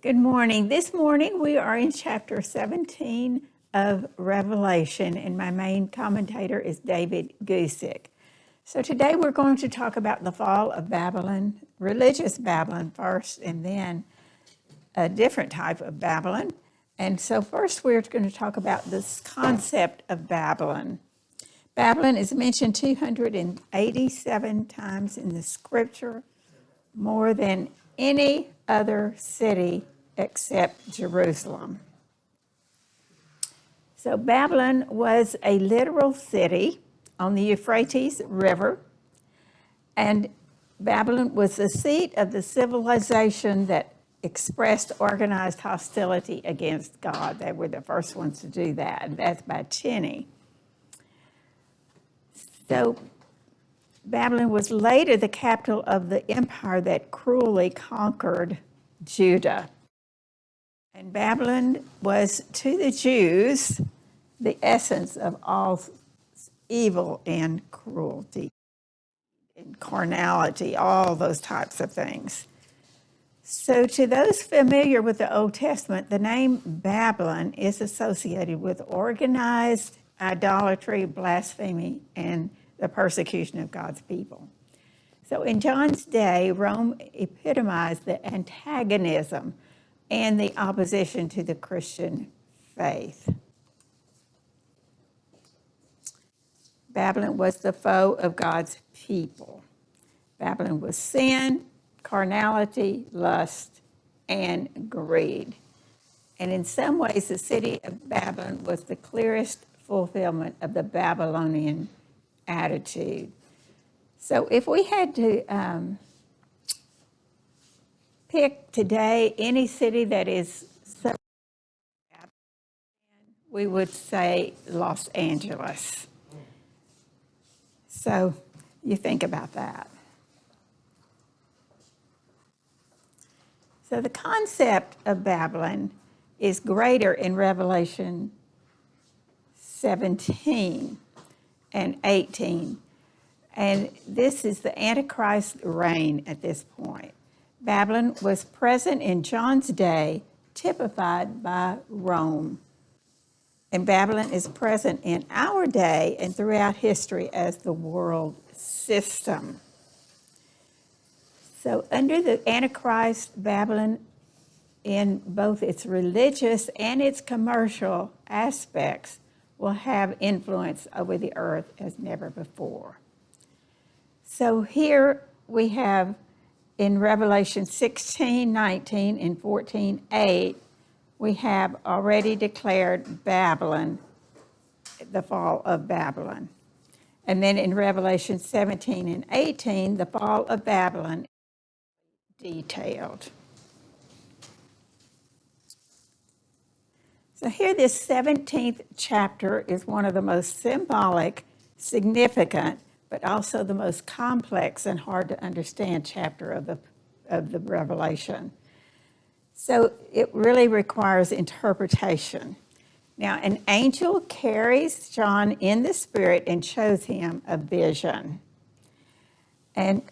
Good morning. This morning we are in chapter 17 of Revelation, and my main commentator is David Gusick. So today we're going to talk about the fall of Babylon, religious Babylon first, and then a different type of Babylon. And so first we're going to talk about this concept of Babylon. Babylon is mentioned 287 times in the scripture, more than any other city except Jerusalem. So Babylon was a literal city on the Euphrates River, and Babylon was the seat of the civilization that expressed organized hostility against God. They were the first ones to do that, and that's by Tinney. So Babylon was later the capital of the empire that cruelly conquered Judah. And Babylon was, to the Jews, the essence of all evil and cruelty and carnality, all those types of things. So to those familiar with the Old Testament, the name Babylon is associated with organized idolatry, blasphemy, and the persecution of God's people. So in John's day, Rome epitomized the antagonism and the opposition to the Christian faith. Babylon was the foe of God's people. Babylon was sin, carnality, lust, and greed. And in some ways, the city of Babylon was the clearest fulfillment of the Babylonian attitude. So if we had to pick today any city that is so, we would say Los Angeles. So you think about that. So the concept of Babylon is greater in Revelation 17 and 18. And this is the Antichrist reign at this point. Babylon was present in John's day, typified by Rome. And Babylon is present in our day and throughout history as the world system. So under the Antichrist, Babylon, in both its religious and its commercial aspects, will have influence over the earth as never before. So here we have in Revelation 16, 19, and 14, 8, we have already declared Babylon, the fall of Babylon. And then in Revelation 17 and 18, the fall of Babylon is detailed. So here, this 17th chapter is one of the most symbolic, significant, but also the most complex and hard to understand chapter of the Revelation. So it really requires interpretation. Now, an angel carries John in the spirit and shows him a vision. And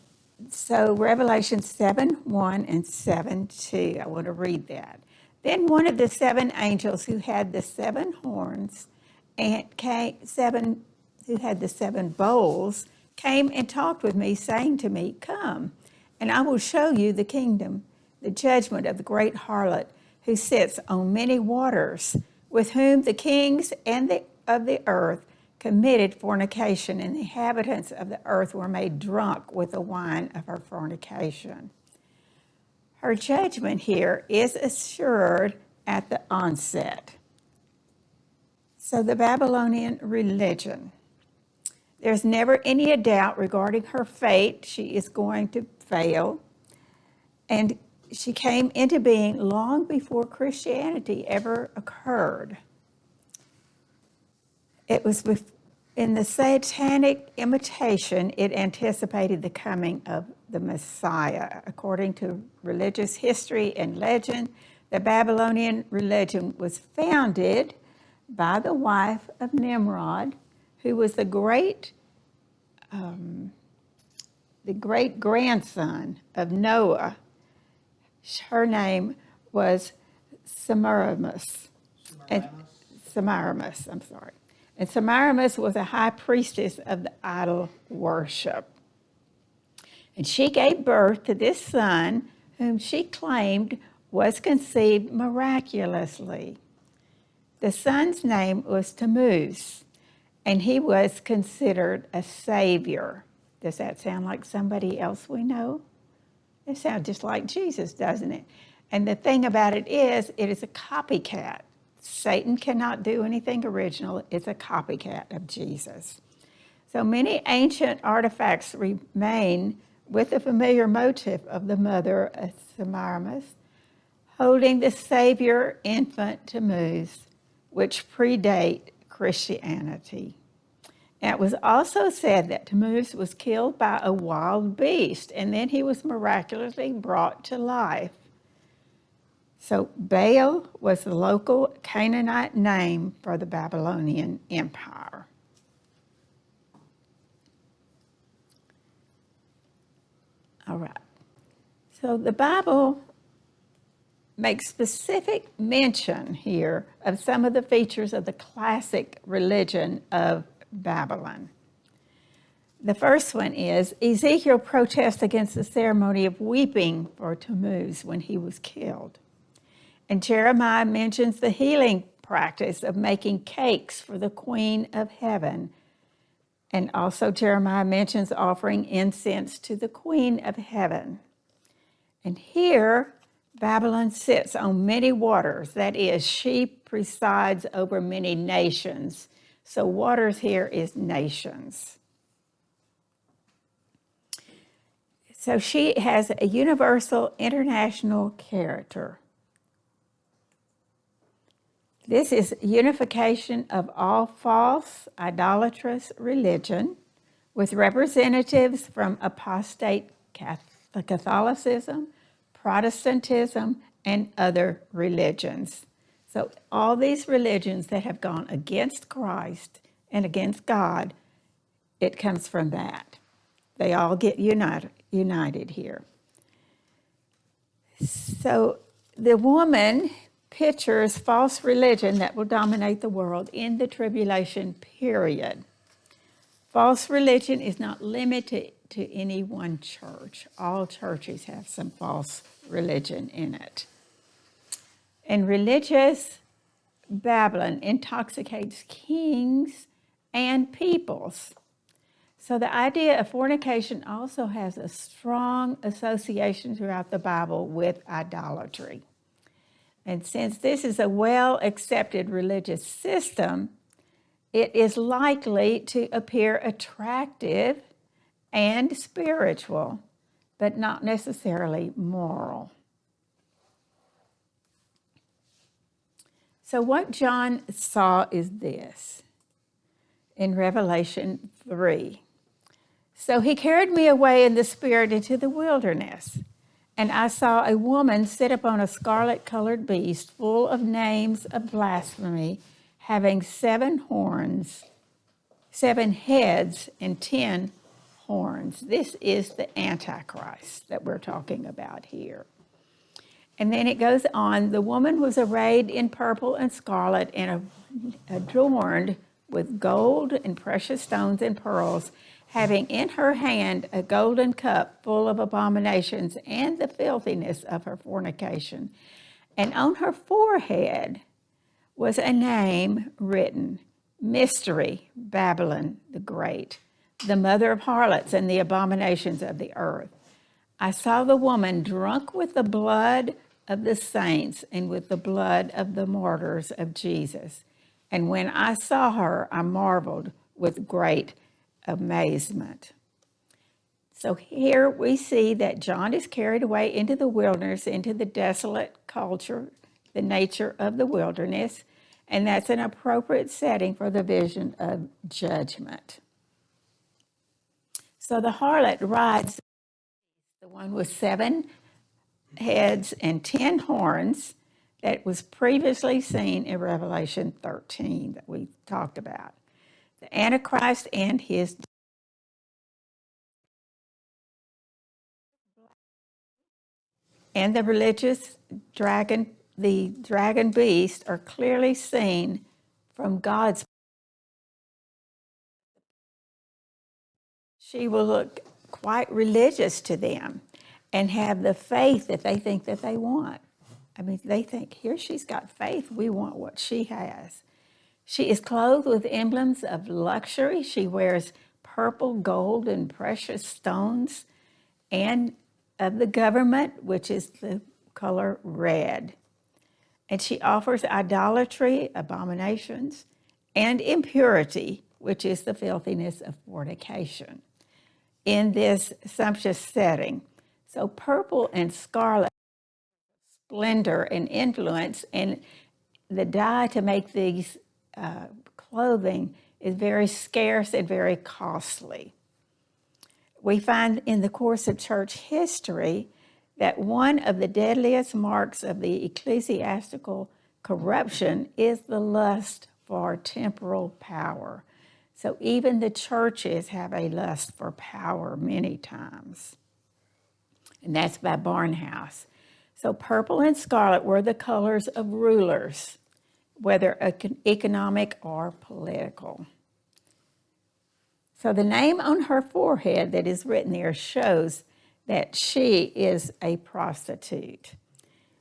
so Revelation 7:1 and 7:2, I want to read that. Then one of the seven angels who had the seven horns and who had the seven bowls came and talked with me, saying to me, "Come, and I will show you the kingdom, the judgment of the great harlot who sits on many waters, with whom the kings of the earth committed fornication, and the inhabitants of the earth were made drunk with the wine of her fornication." Her judgment here is assured at the onset. So the Babylonian religion, there's never any doubt regarding her fate. She is going to fail. And she came into being long before Christianity ever occurred. It was in the satanic imitation, it anticipated the coming of the Messiah. According to religious history and legend, the Babylonian religion was founded by the wife of Nimrod, who was the great grandson of Noah. Her name was Semiramis. And Semiramis, I'm sorry. And Semiramis was a high priestess of the idol worship. And she gave birth to this son, whom she claimed was conceived miraculously. The son's name was Tammuz, and he was considered a savior. Does that sound like somebody else we know? It sounds just like Jesus, doesn't it? And the thing about it is a copycat. Satan cannot do anything original. It's a copycat of Jesus. So many ancient artifacts remain with the familiar motif of the mother of Semiramis holding the Savior infant Tammuz, which predate Christianity. And it was also said that Tammuz was killed by a wild beast, and then he was miraculously brought to life. So Baal was the local Canaanite name for the Babylonian Empire. All right. So the Bible makes specific mention here of some of the features of the classic religion of Babylon. The first one is Ezekiel protests against the ceremony of weeping for Tammuz when he was killed. And Jeremiah mentions the healing practice of making cakes for the Queen of Heaven. And also Jeremiah mentions offering incense to the Queen of Heaven. And here, Babylon sits on many waters. That is, she presides over many nations. So waters here is nations. So she has a universal international character. This is unification of all false, idolatrous religion with representatives from apostate Catholicism, Protestantism, and other religions. So all these religions that have gone against Christ and against God, it comes from that. They all get united here. So the woman pictures false religion that will dominate the world in the tribulation period. False religion is not limited to any one church. All churches have some false religion in it. And religious Babylon intoxicates kings and peoples. So the idea of fornication also has a strong association throughout the Bible with idolatry. And since this is a well-accepted religious system, it is likely to appear attractive and spiritual, but not necessarily moral. So what John saw is this in Revelation 3. So he carried me away in the spirit into the wilderness, and I saw a woman sit upon a scarlet-colored beast full of names of blasphemy, having 7 horns, 7 heads, and 10 horns. This is the Antichrist that we're talking about here. And then it goes on, the woman was arrayed in purple and scarlet and adorned with gold and precious stones and pearls, having in her hand a golden cup full of abominations and the filthiness of her fornication. And on her forehead was a name written, Mystery, Babylon the Great, the mother of harlots and the abominations of the earth. I saw the woman drunk with the blood of the saints and with the blood of the martyrs of Jesus. And when I saw her, I marveled with great amazement. So here we see that John is carried away into the wilderness, into the desolate culture, the nature of the wilderness, and that's an appropriate setting for the vision of judgment. So the harlot rides the one with 7 heads and 10 horns that was previously seen in Revelation 13 that we talked about. The Antichrist and his and the religious dragon, the dragon beast, are clearly seen from God's. She will look quite religious to them and have the faith that they think that they want. I mean, they think, here she's got faith, we want what she has. She is clothed with emblems of luxury. She wears purple, gold, and precious stones, and of the government, which is the color red. And she offers idolatry, abominations, and impurity, which is the filthiness of fornication, in this sumptuous setting. So purple and scarlet, splendor and influence, and the dye to make these clothing is very scarce and very costly. We find in the course of church history that one of the deadliest marks of the ecclesiastical corruption is the lust for temporal power. So even the churches have a lust for power many times. And that's by Barnhouse. So purple and scarlet were the colors of rulers, whether economic or political. So the name on her forehead that is written there shows that she is a prostitute.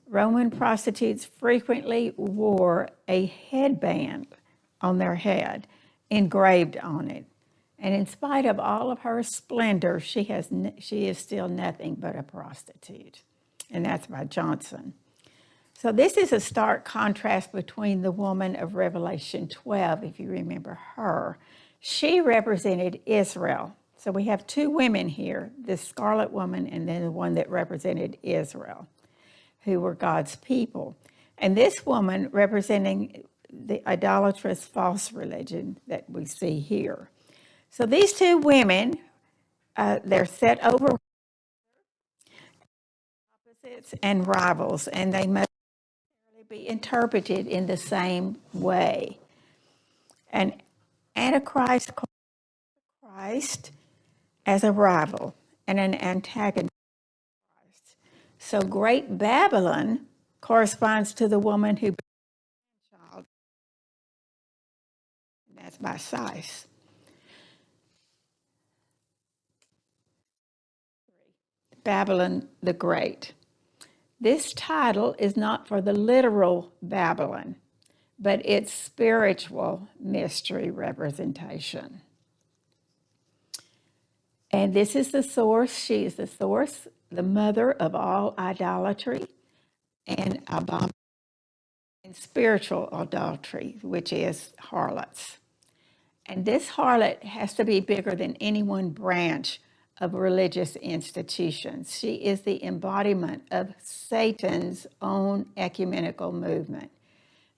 Roman prostitutes frequently wore a headband on their head engraved on it. And in spite of all of her splendor, she is still nothing but a prostitute. And that's by Johnson. So this is a stark contrast between the woman of Revelation 12, if you remember her. She represented Israel. So we have two women here, this scarlet woman and then the one that represented Israel, who were God's people. And this woman representing the idolatrous false religion that we see here. So these two women, they're set over opposites and rivals, and they must be interpreted in the same way. And Antichrist calls Christ as a rival and an antagonist. So Great Babylon corresponds to the woman who child. That's by Sice. Babylon the Great. This title is not for the literal Babylon, but its spiritual mystery representation. And this is the source. She is the source, the mother of all idolatry and spiritual adultery, which is harlots. And this harlot has to be bigger than any one branch of religious institutions. She is the embodiment of Satan's own ecumenical movement.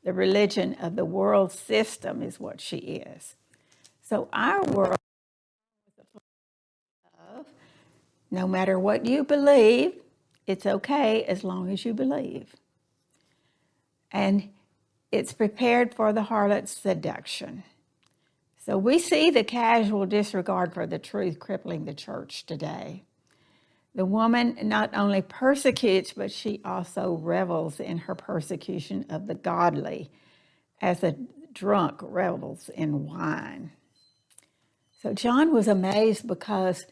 The religion of the world system is what she is. So our world, no matter what you believe, it's okay as long as you believe. And it's prepared for the harlot's seduction. So we see the casual disregard for the truth crippling the church today. The woman not only persecutes, but she also revels in her persecution of the godly, as a drunk revels in wine. So John was amazed because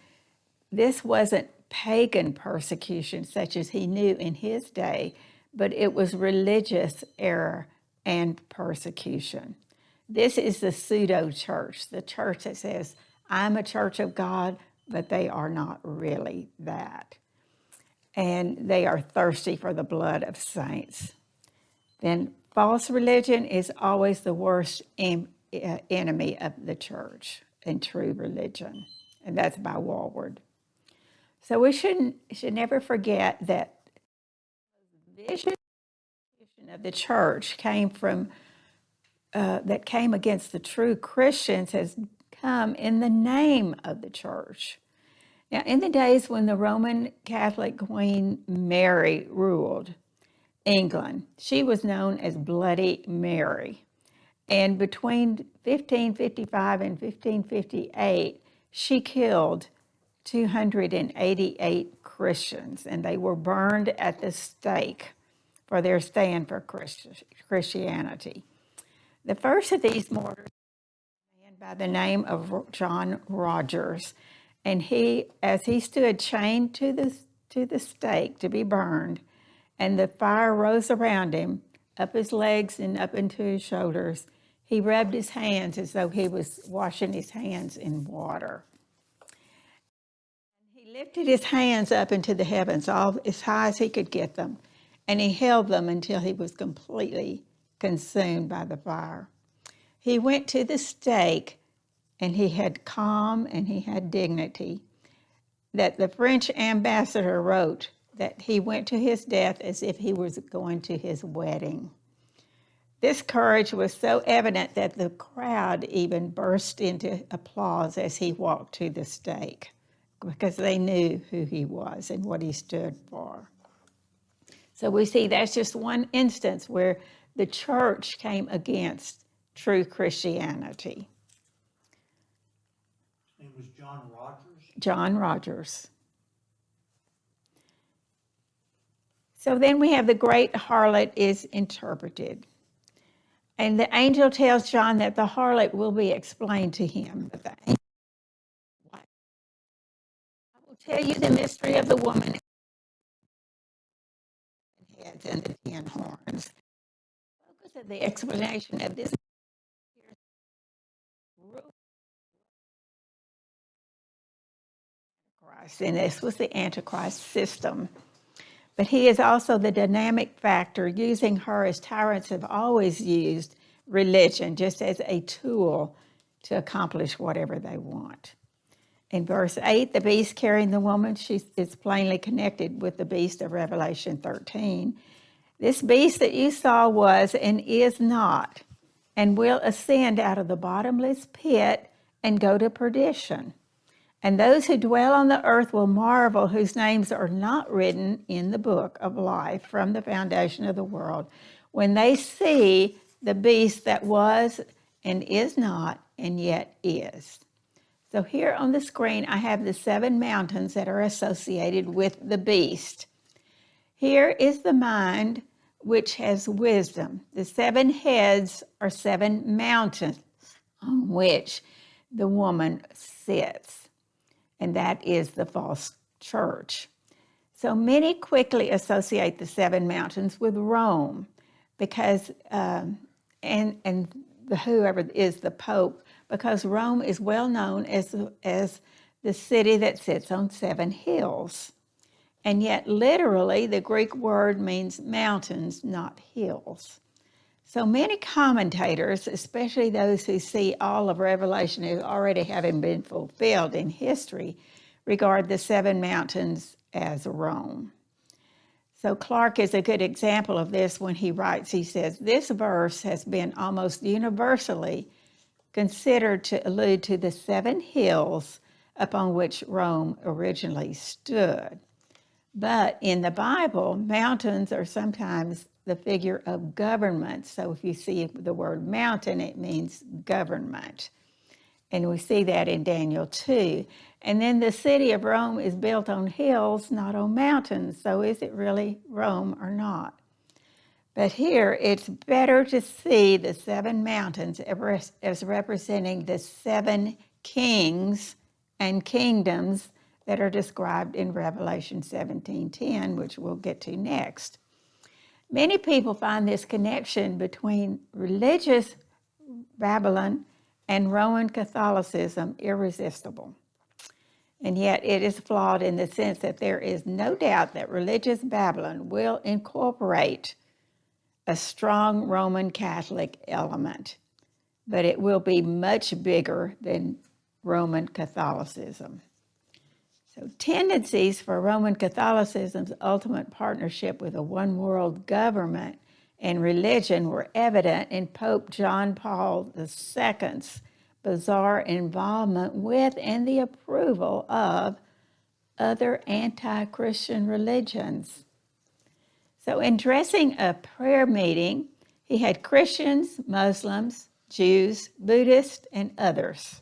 this wasn't pagan persecution such as he knew in his day, but it was religious error and persecution. This is the pseudo-church, the church that says, I'm a church of God, but they are not really that. And they are thirsty for the blood of saints. Then false religion is always the worst enemy of the church and true religion. And that's by Walward. So we should never forget that the vision of the church came from that came against the true Christians has come in the name of the church. Now, in the days when the Roman Catholic Queen Mary ruled England, she was known as Bloody Mary. And between 1555 and 1558, she killed 288 Christians, and they were burned at the stake for their stand for Christianity. The first of these martyrs was a man by the name of John Rogers, and as he stood chained to the stake to be burned, and the fire rose around him, up his legs and up into his shoulders, he rubbed his hands as though he was washing his hands in water. He lifted his hands up into the heavens, all as high as he could get them, and he held them until he was completely consumed by the fire. He went to the stake, and he had calm and he had dignity. That the French ambassador wrote that he went to his death as if he was going to his wedding. This courage was so evident that the crowd even burst into applause as he walked to the stake, because they knew who he was and what he stood for. So we see that's just one instance where the church came against true Christianity. His name was John Rogers. John Rogers. So then we have the great harlot is interpreted. And the angel tells John that the harlot will be explained to him. But the angel, I will tell you the mystery of the woman heads and the 10 horns. The focus of the explanation of this Christ, and this was the Antichrist system. But he is also the dynamic factor, using her as tyrants have always used religion, just as a tool to accomplish whatever they want. In verse 8, the beast carrying the woman, she is plainly connected with the beast of Revelation 13. This beast that you saw was and is not, and will ascend out of the bottomless pit and go to perdition. And those who dwell on the earth will marvel, whose names are not written in the book of life from the foundation of the world, when they see the beast that was and is not and yet is. So here on the screen, I have the 7 mountains that are associated with the beast. Here is the mind which has wisdom. The 7 heads are 7 mountains on which the woman sits. And that is the false church. So many quickly associate the 7 mountains with Rome, because and whoever is the Pope, because Rome is well known as the city that sits on 7 hills. And yet, literally, the Greek word means mountains, not hills. So many commentators, especially those who see all of Revelation as already having been fulfilled in history, regard the 7 mountains as Rome. So Clark is a good example of this when he writes, he says, this verse has been almost universally considered to allude to the 7 hills upon which Rome originally stood. But in the Bible, mountains are sometimes the figure of government. So if you see the word mountain, it means government. And we see that in Daniel 2. And then the city of Rome is built on hills, not on mountains. So is it really Rome or not? But here, it's better to see the 7 mountains as representing the 7 kings and kingdoms that are described in Revelation 17:10, which we'll get to next. Many people find this connection between religious Babylon and Roman Catholicism irresistible. And yet it is flawed in the sense that there is no doubt that religious Babylon will incorporate a strong Roman Catholic element, but it will be much bigger than Roman Catholicism. So tendencies for Roman Catholicism's ultimate partnership with a one-world government and religion were evident in Pope John Paul II's bizarre involvement with and the approval of other anti-Christian religions. So in dressing a prayer meeting, he had Christians, Muslims, Jews, Buddhists, and others.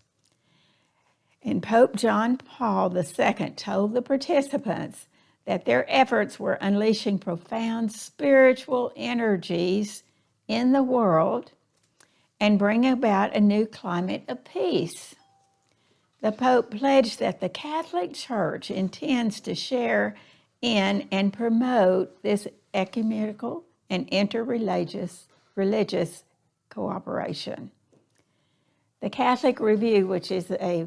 And Pope John Paul II told the participants that their efforts were unleashing profound spiritual energies in the world and bringing about a new climate of peace. The Pope pledged that the Catholic Church intends to share in and promote this ecumenical and interreligious cooperation. The Catholic Review, which is a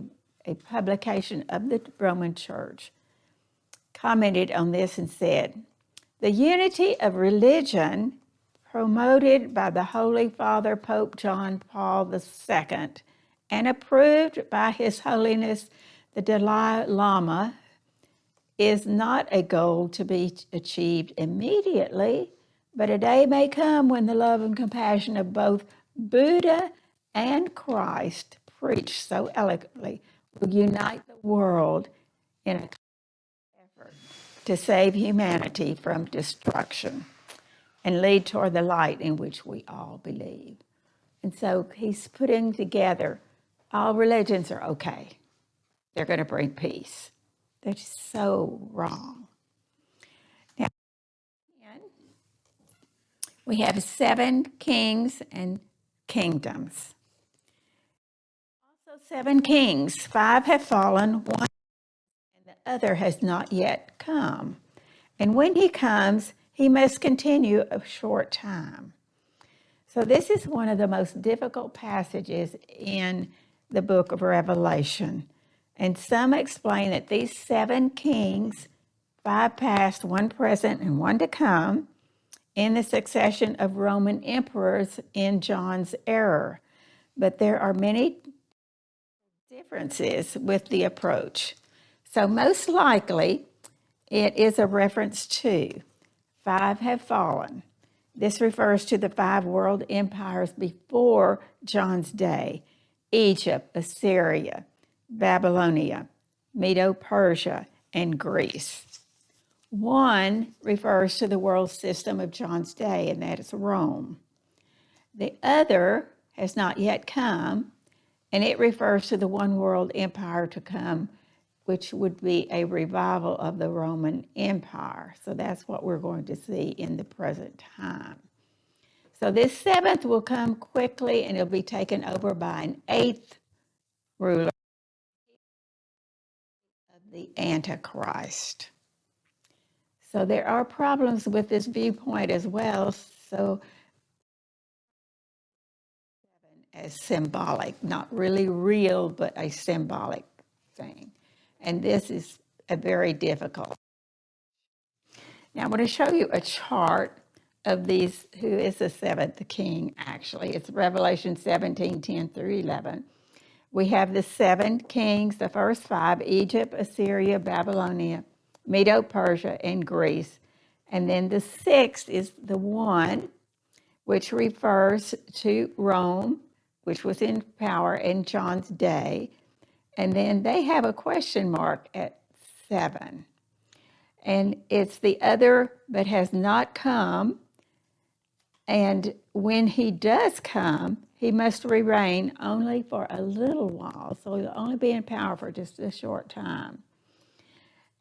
publication of the Roman Church, commented on this and said, "The unity of religion promoted by the Holy Father Pope John Paul II and approved by His Holiness the Dalai Lama is not a goal to be achieved immediately, but a day may come when the love and compassion of both Buddha and Christ, preached so eloquently, will unite the world in an effort to save humanity from destruction and lead toward the light in which we all believe." And so he's putting together all religions are okay. They're going to bring peace. That's so wrong. Now, we have 7 kings and kingdoms. Also 7 kings. 5 have fallen, 1 and the other has not yet come. And when he comes, he must continue a short time. So this is one of the most difficult passages in the book of Revelation. And some explain that these 7 kings, 5 past, 1 present, and 1 to come, in the succession of Roman emperors in John's era. But there are many differences with the approach. So most likely, it is a reference to 5 have fallen. This refers to the 5 world empires before John's day: Egypt, Assyria, Babylonia, Medo-Persia, and Greece. 1 refers to the world system of John's day, and that is Rome. The other has not yet come, and it refers to the one world empire to come, which would be a revival of the Roman Empire. So that's what we're going to see in the present time. So this 7th will come quickly, and it'll be taken over by an 8th ruler of the Antichrist. So there are problems with this viewpoint as well. So as symbolic, not really real, but a symbolic thing. And this is a very difficult. Now I'm going to show you a chart of these, who is the 7th king actually. It's Revelation 17:10 through 11. We have the 7 kings, the first 5, Egypt, Assyria, Babylonia, Medo-Persia, and Greece. And then the 6th is the 1, which refers to Rome, which was in power in John's day. And then they have a question mark at 7. And it's the other but has not come. And when he does come, he must reign only for a little while. So he'll only be in power for just a short time.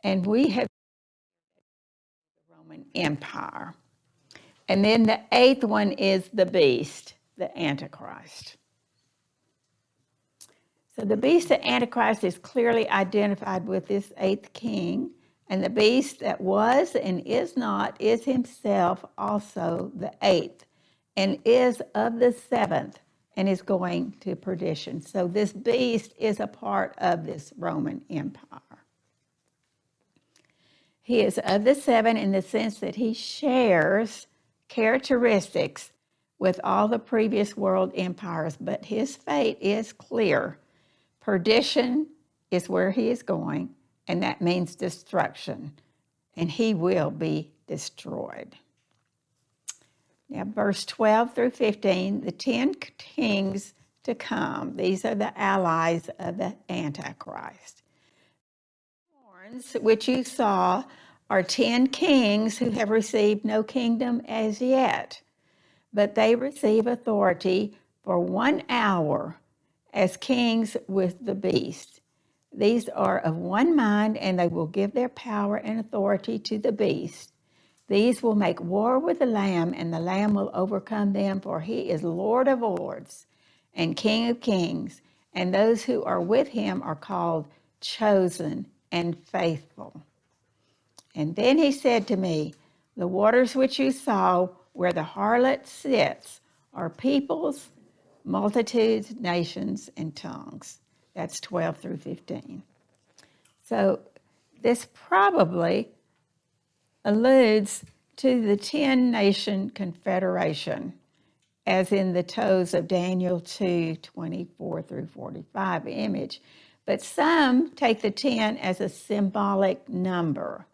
And we have the Roman Empire. And then the 8th one is the beast, the Antichrist. So the beast, the Antichrist, is clearly identified with this 8th king. And the beast that was and is not is himself also the 8th and is of the 7th and is going to perdition. So this beast is a part of this Roman Empire. He is of the 7 in the sense that he shares characteristics with all the previous world empires, but his fate is clear. Perdition is where he is going, and that means destruction, and he will be destroyed. Now, verse 12 through 15, the 10 kings to come. These are the allies of the Antichrist. The horns, which you saw, are 10 kings who have received no kingdom as yet, but they receive authority for 1 hour as kings with the beast. These are of one mind, and they will give their power and authority to the beast. These will make war with the Lamb, and the Lamb will overcome them, for he is Lord of lords and King of kings, and those who are with him are called chosen and faithful. And then he said to me, the waters which you saw where the harlot sits are peoples, multitudes, nations, and tongues. That's 12 through 15. So this probably alludes to the 10-nation confederation, as in the toes of Daniel 2:24 through 45 image. But some take the 10 as a symbolic number.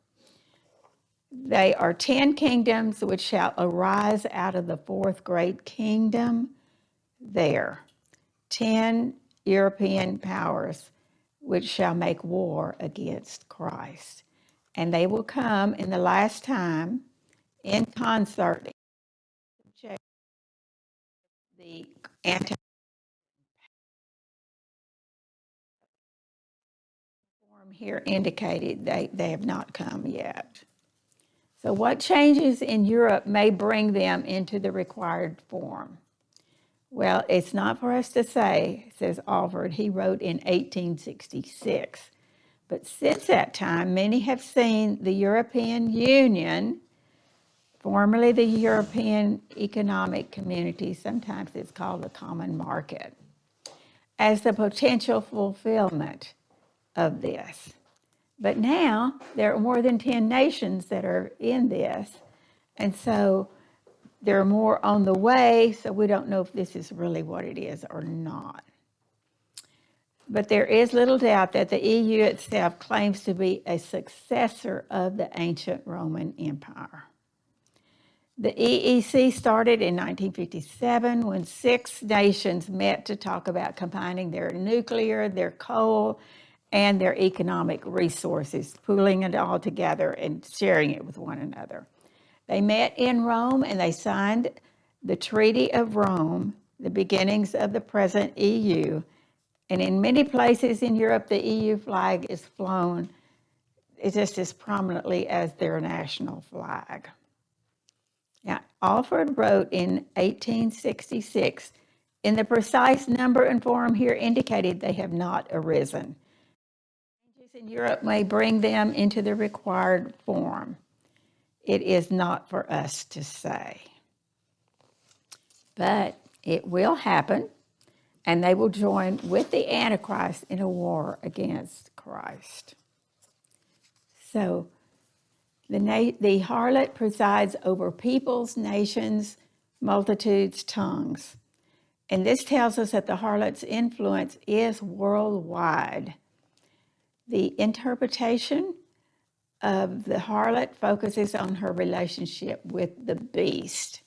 They are 10 kingdoms which shall arise out of the fourth great kingdom there. 10 European powers which shall make war against Christ. And they will come in the last time in concert. The anti form here indicated they have not come yet. So what changes in Europe may bring them into the required form? Well, it's not for us to say, says Alford. He wrote in 1866. But since that time, many have seen the European Union, formerly the European Economic Community, sometimes it's called the Common Market, as the potential fulfillment of this. But now there are more than 10 nations that are in this, and so there are more on the way, so we don't know if this is really what it is or not. But there is little doubt that the EU itself claims to be a successor of the ancient Roman Empire. The EEC started in 1957 when 6 nations met to talk about combining their nuclear, their coal, and their economic resources, pooling it all together and sharing it with one another. They met in Rome and they signed the Treaty of Rome, the beginnings of the present EU. And in many places in Europe, the EU flag is flown just as prominently as their national flag. Now, Alford wrote in 1866, in the precise number and form here indicated, they have not arisen. Changes in Europe may bring them into the required form. It is not for us to say. But it will happen, and they will join with the Antichrist in a war against Christ. So the harlot presides over peoples, nations, multitudes, tongues. And this tells us that the harlot's influence is worldwide. The interpretation of the harlot focuses on her relationship with the beast.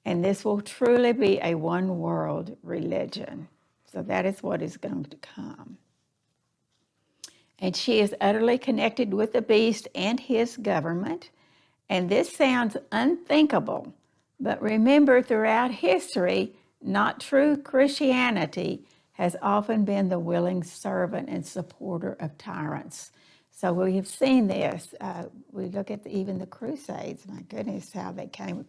And this will truly be a one world religion. So that is what is going to come. And she is utterly connected with the beast and his government. And this sounds unthinkable, but remember, throughout history, not true Christianity has often been the willing servant and supporter of tyrants. So we have seen this. We look at even the Crusades. My goodness, how they came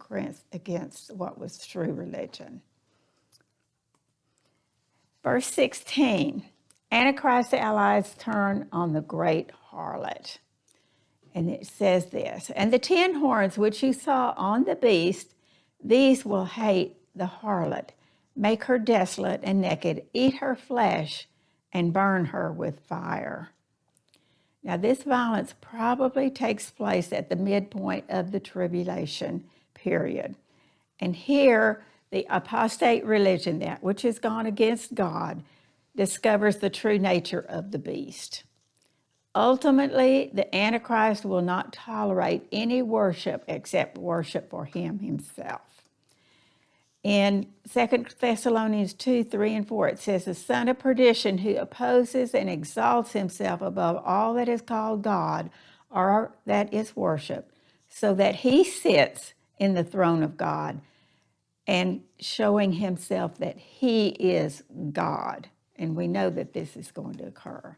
against what was true religion. Verse 16, Antichrist's allies turn on the great harlot. And it says this, and the 10 horns which you saw on the beast, these will hate the harlot, make her desolate and naked, eat her flesh, and burn her with fire. Now, this violence probably takes place at the midpoint of the tribulation period. And here, the apostate religion, that which has gone against God, discovers the true nature of the beast. Ultimately, the Antichrist will not tolerate any worship except worship for him himself. In 2 Thessalonians 2, 3, and 4, it says, the son of perdition who opposes and exalts himself above all that is called God or that is worship, so that he sits in the throne of God and showing himself that he is God. And we know that this is going to occur.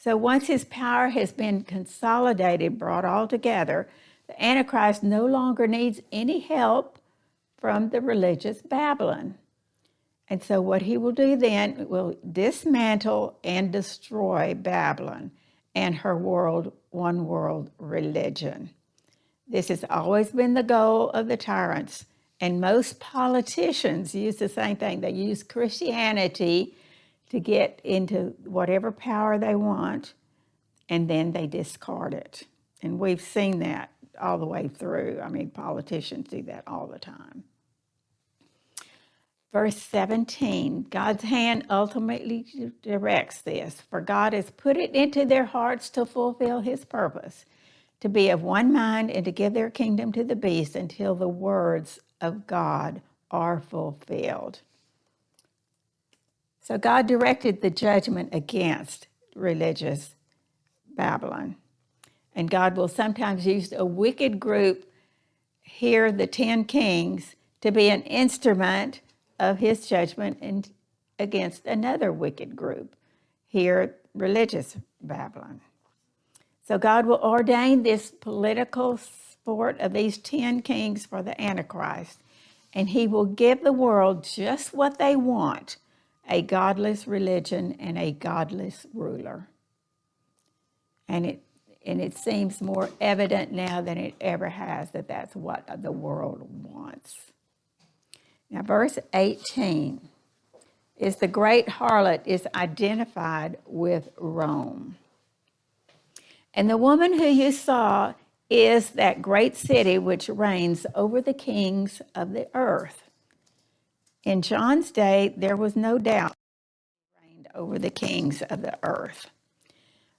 So once his power has been consolidated, brought all together, the Antichrist no longer needs any help from the religious Babylon. And so what he will do then will dismantle and destroy Babylon and her one world religion. This has always been the goal of the tyrants. And most politicians use the same thing. They use Christianity to get into whatever power they want, and then they discard it. And we've seen that all the way through. I mean, politicians do that all the time. Verse 17, God's hand ultimately directs this, for God has put it into their hearts to fulfill his purpose, to be of one mind and to give their kingdom to the beast until the words of God are fulfilled. So God directed the judgment against religious Babylon. And God will sometimes use a wicked group, here the 10 kings, to be an instrument of his judgment against another wicked group, here religious Babylon. So God will ordain this political sport of these 10 kings for the Antichrist, and he will give the world just what they want, a godless religion and a godless ruler. And it seems more evident now than it ever has that that's what the world wants. Now, verse 18 is the great harlot is identified with Rome. And the woman who you saw is that great city which reigns over the kings of the earth. In John's day, there was no doubt she reigned over the kings of the earth.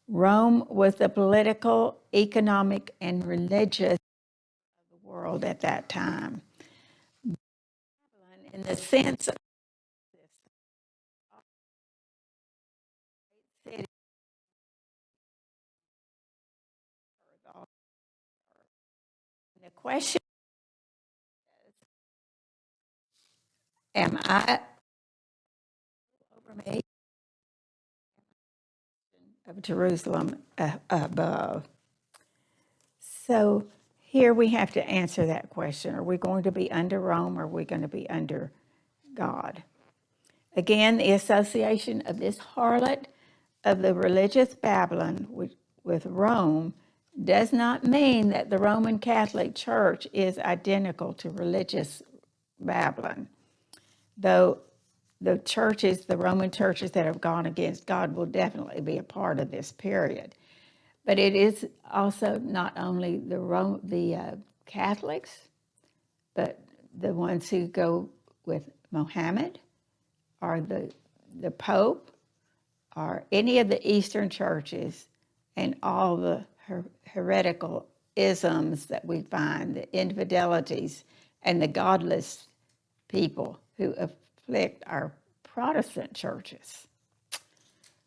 Rome was the political, economic, and religious of the world at that time. Babylon, in the sense of city, the question is, am I over me of Jerusalem above? So here we have to answer that question. Are we going to be under Rome or are we going to be under God? Again, the association of this harlot of the religious Babylon with Rome does not mean that the Roman Catholic Church is identical to religious Babylon, though the Roman churches that have gone against God will definitely be a part of this period. But it is also not only the Catholics, but the ones who go with Mohammed, or the Pope, or any of the Eastern churches, and all the heretical isms that we find, the infidelities, and the godless people who afflict our Protestant churches.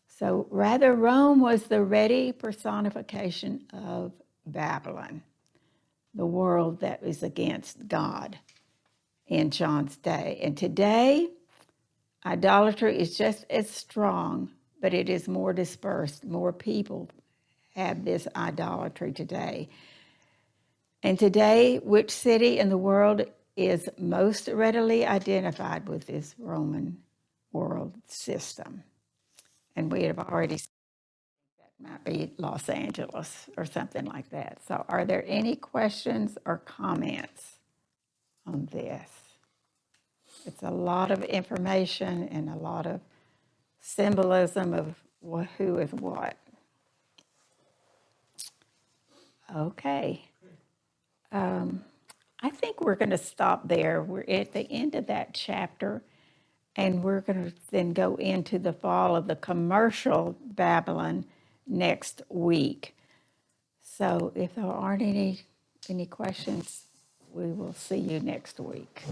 So rather, Rome was the ready personification of Babylon, the world that was against God in John's day. And today, idolatry is just as strong, but it is more dispersed. More people have this idolatry today. And today, which city in the world is most readily identified with this Roman world system? And we have already said that might be Los Angeles or something like that. So are there any questions or comments on this? It's a lot of information and a lot of symbolism of who is what. Okay. I think we're going to stop there. We're at the end of that chapter, and we're going to then go into the fall of the commercial Babylon next week. So if there aren't any questions, we will see you next week.